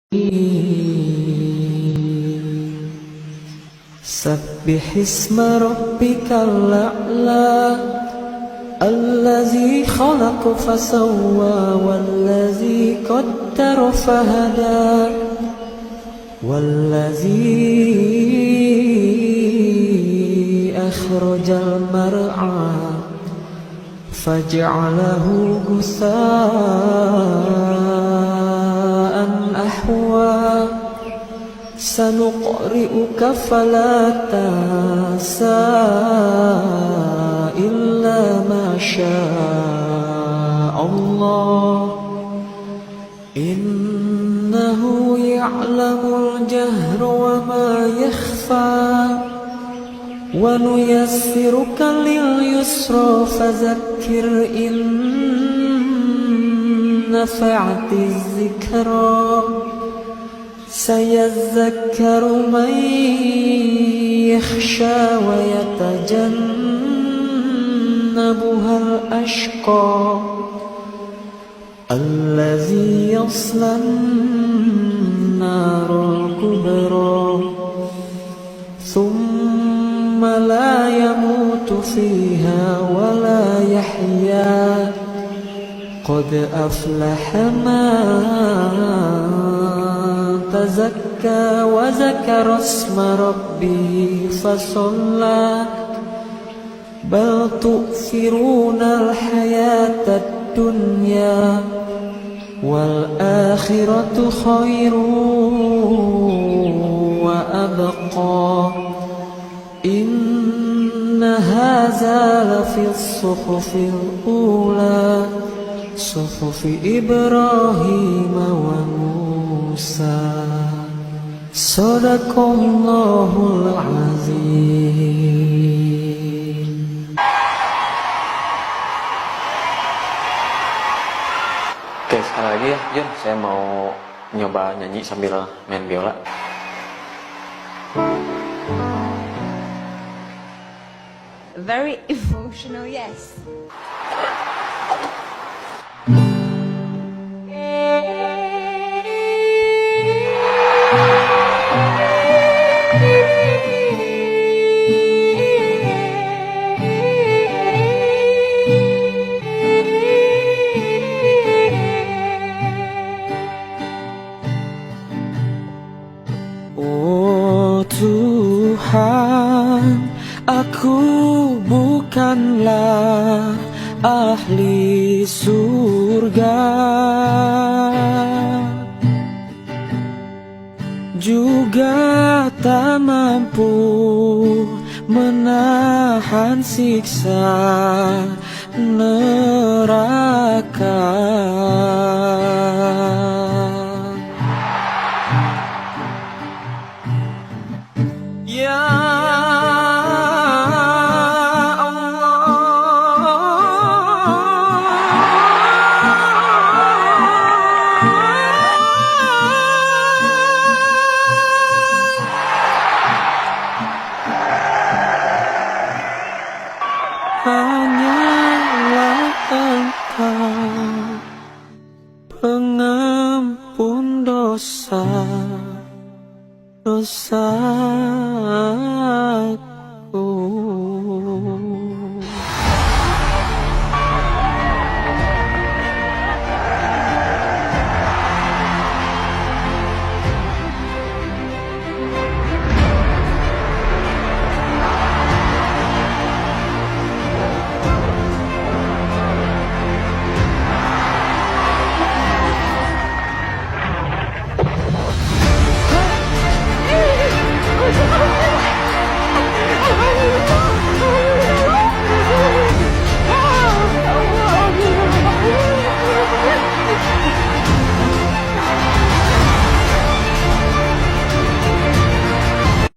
سبح اسم ربك الأعلى الذي خلق فسوى والذي قدر فهدى والذي أخرج المرعى فجعله غثاء أحوى سنقرئك فلا تنسى إلا ما شاء الله إنه يعلم الجهر وما يخفى ونيسرك لليسرى فذكر إن نفعت الذكرى سيذكر من يخشى ويتجنبها الأشقى الذي يصلى النار الكبرى ثم لا يموت فيها ولا يحيا قد أفلح من تزكى وذكر اسم ربه فصلى بل تؤثرون الحياة الدنيا والآخرة خير وأبقى إن هذا لفي الصحف الأولى صحف إبراهيم وموسى صدق الله العظيم. Oke, sekali lagi ya Jun, saya mau nyoba nyanyi sambil main biola. Very emotional, yes. Oh Tuhan, aku bukanlah ahli surga, juga tak mampu menahan siksa neraka. Ya hanyalah Engkau pengampun dosa